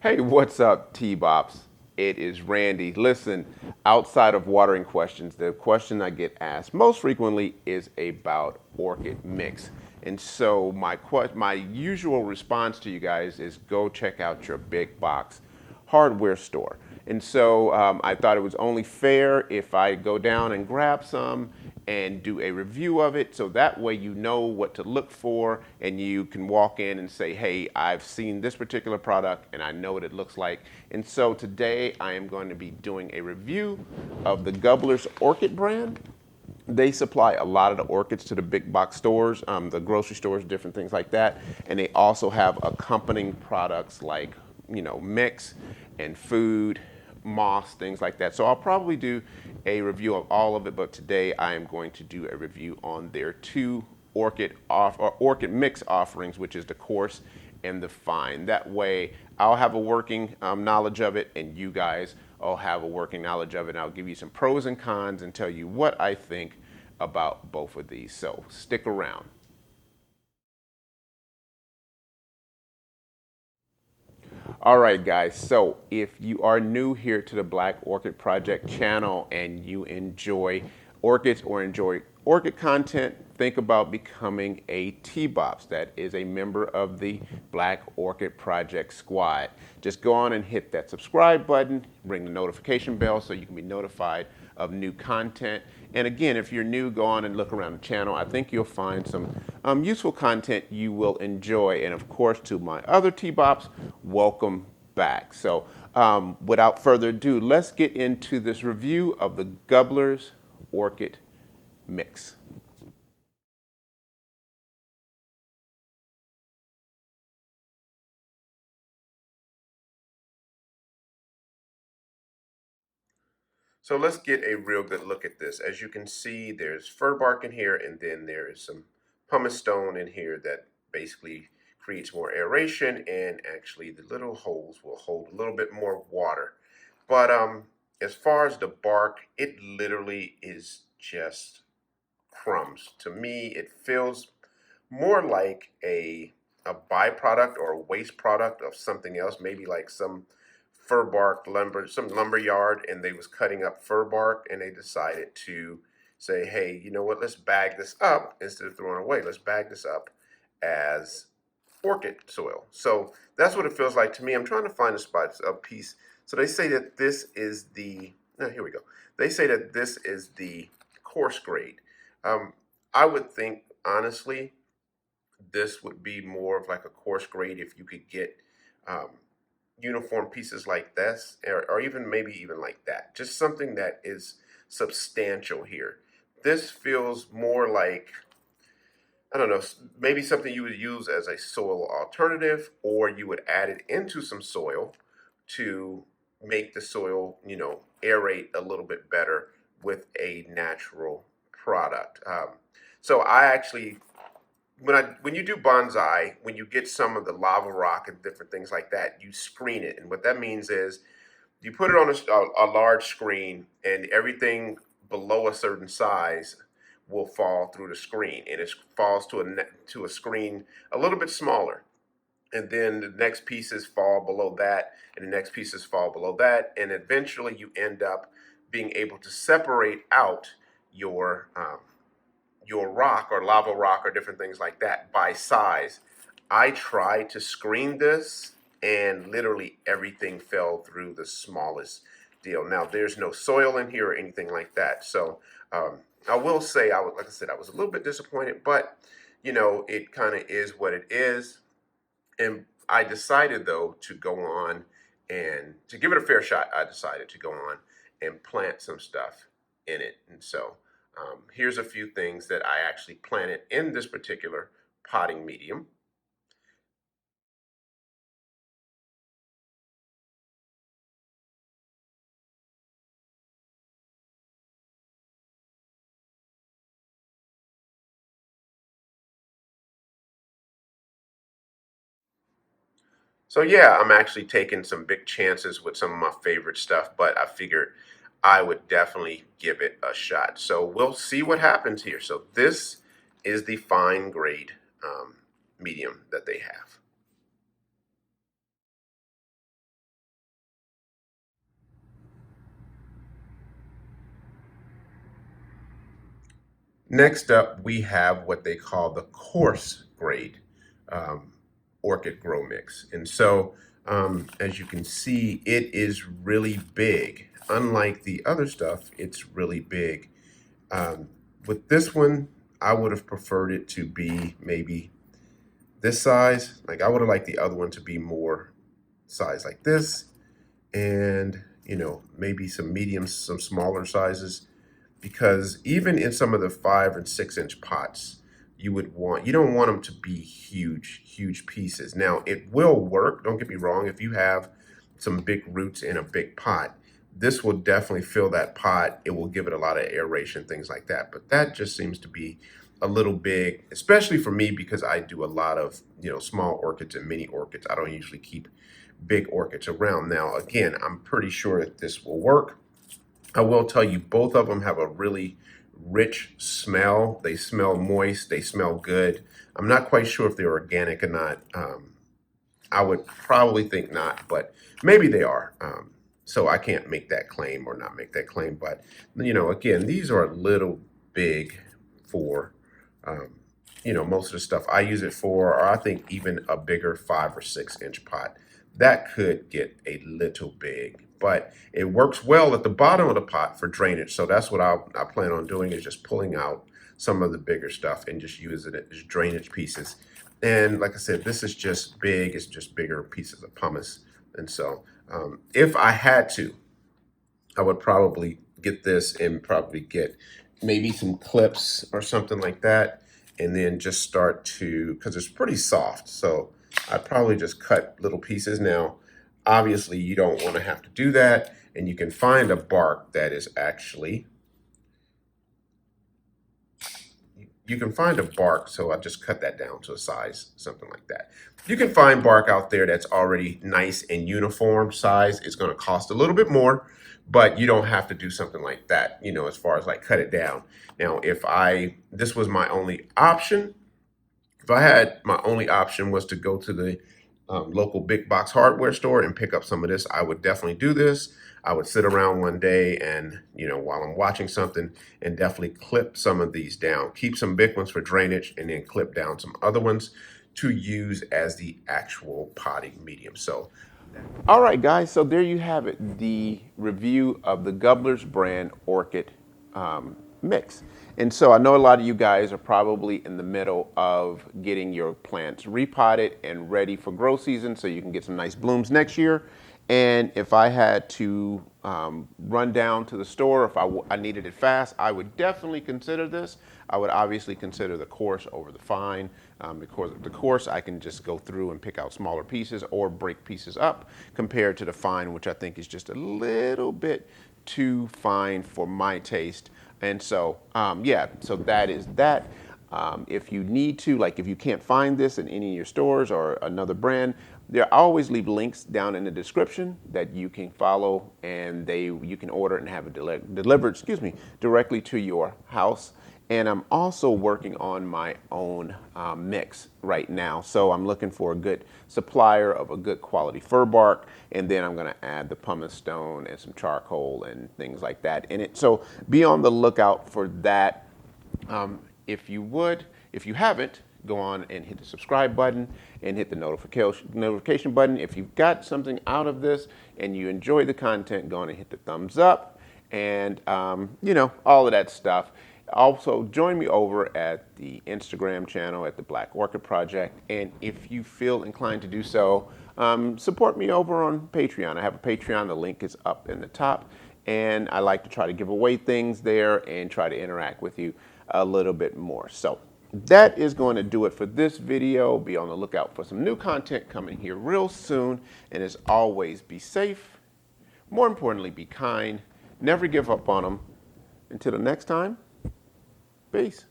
Hey, what's up, T-Bops? It is Randy. Listen, outside of watering questions, the question I get asked most frequently is about orchid mix. And so my usual response to you guys is go check out your big box hardware store. And so I thought it was only fair if I go down and grab some and do a review of it, so that way you know what to look for and you can walk in and say, hey, I've seen this particular product and I know what it looks like. And so today I am going to be doing a review of the Gubler's Orchid brand. They supply a lot of the orchids to the big box stores, the grocery stores, different things like that. And they also have accompanying products like, mix and food, moss, things like that. So I'll probably do a review of all of it, but today I am going to do a review on their two orchid mix offerings, which is the coarse and the fine. That way I'll have a working knowledge of it, and you guys all have a working knowledge of it. And I'll give you some pros and cons and tell you what I think about both of these. So stick around. All right, guys. So if you are new here to the Black Orchid Project channel and you enjoy orchids or enjoy orchid content, think about becoming a T-Bops. That is a member of the Black Orchid Project squad. Just go on and hit that subscribe button, ring the notification bell so you can be notified of new content. And again, if you're new, go on and look around the channel. I think you'll find some useful content you will enjoy. And of course, to my other T-Bops, welcome back. So without further ado, let's get into this review of the Gubler's Orchid Mix. So let's get a real good look at this. As you can see, there's fir bark in here, and then there is some pumice stone in here that basically creates more aeration, and actually the little holes will hold a little bit more water. But as far as the bark, it literally is just crumbs. To me, it feels more like a byproduct or a waste product of something else, maybe like some fir bark lumber, some lumber yard, and they was cutting up fir bark, and they decided to say, hey, you know what, let's bag this up instead of throwing it away. Let's bag this up as orchid soil. So that's what it feels like to me. I'm trying to find a spot, a piece. So they say that this is the, here we go. They say that this is the coarse grade. Um, I would think, honestly, this would be more of like a course grade if you could get um, uniform pieces like this, or even maybe even like that. Just something that is substantial here. This feels more like, I don't know, maybe something you would use as a soil alternative, or you would add it into some soil to make the soil, aerate a little bit better with a natural product. So I actually, when you do bonsai, when you get some of the lava rock and different things like that, you screen it, and what that means is you put it on a large screen, and everything below a certain size will fall through the screen, and it falls to a screen a little bit smaller, and then the next pieces fall below that, and the next pieces fall below that, and eventually you end up being able to separate out your rock or lava rock or different things like that by size. I tried to screen this, and literally everything fell through the smallest deal. Now there's no soil in here or anything like that. So I will say, like I said, I was a little bit disappointed, but it kind of is what it is. And I decided though to go on and to give it a fair shot. I decided to go on and plant some stuff in it. And so here's a few things that I actually planted in this particular potting medium. So yeah, I'm actually taking some big chances with some of my favorite stuff, but I figured I would definitely give it a shot. So we'll see what happens here. So this is the fine grade medium that they have. Next up, we have what they call the coarse grade um, orchid grow mix. And so, as you can see, it is really big. Unlike the other stuff, it's really big. Um, with this one, I would have preferred it to be maybe this size. Like I would have liked the other one to be more size like this, and maybe some mediums, some smaller sizes, because even in some of the 5 and 6 inch pots, you don't want them to be huge pieces. Now it will work, don't get me wrong. If you have some big roots in a big pot, this will definitely fill that pot. It will give it a lot of aeration, things like that. But that just seems to be a little big, especially for me, because I do a lot of small orchids and mini orchids. I don't usually keep big orchids around. Now again, I'm pretty sure that this will work. I will tell you, both of them have a really rich smell. They smell moist. They smell good. I'm not quite sure if they're organic or not. I would probably think not, but maybe they are. So I can't make that claim or not make that claim. But, again, these are a little big for, most of the stuff I use it for, or I think even a bigger 5 or 6 inch pot. That could get a little big, but it works well at the bottom of the pot for drainage. So that's what I plan on doing, is just pulling out some of the bigger stuff and just using it as drainage pieces. And like I said, this is just big. It's just bigger pieces of pumice. And so if I had to, I would probably get this and probably get maybe some clips or something like that, and then just start to, because it's pretty soft. So I'd probably just cut little pieces. Now, obviously, you don't want to have to do that, and you can find a bark that is actually, you can find a bark, so I just cut that down to a size, something like that. You can find bark out there that's already nice and uniform size. It's going to cost a little bit more, but you don't have to do something like that, as far as like cut it down. Now, this was my only option. If I had my only option was to go to the local big box hardware store and pick up some of this, I would definitely do this. I would sit around one day and, while I'm watching something, and definitely clip some of these down. Keep some big ones for drainage and then clip down some other ones to use as the actual potting medium. So, all right, guys, so there you have it, the review of the Gubler's brand Orchid mix. And so I know a lot of you guys are probably in the middle of getting your plants repotted and ready for grow season so you can get some nice blooms next year. And if I had to run down to the store, if I needed it fast, I would definitely consider this. I would obviously consider the coarse over the fine. Because of the coarse, I can just go through and pick out smaller pieces or break pieces up, compared to the fine, which I think is just a little bit too fine for my taste. And so, yeah, so that is that. If you need to, like if you can't find this in any of your stores or another brand, I always leave links down in the description that you can follow, and you can order it and have it delivered, directly to your house. And I'm also working on my own mix right now. So I'm looking for a good supplier of a good quality fir bark, and then I'm gonna add the pumice stone and some charcoal and things like that in it. So be on the lookout for that. If you haven't, go on and hit the subscribe button and hit the notification button. If you've got something out of this and you enjoy the content, go on and hit the thumbs up and all of that stuff. Also, join me over at the Instagram channel at the Black Orchid Project. And if you feel inclined to do so, support me over on Patreon. I have a Patreon. The link is up in the top. And I like to try to give away things there and try to interact with you a little bit more. So that is going to do it for this video. Be on the lookout for some new content coming here real soon. And as always, be safe. More importantly, be kind. Never give up on them. Until the next time. Peace.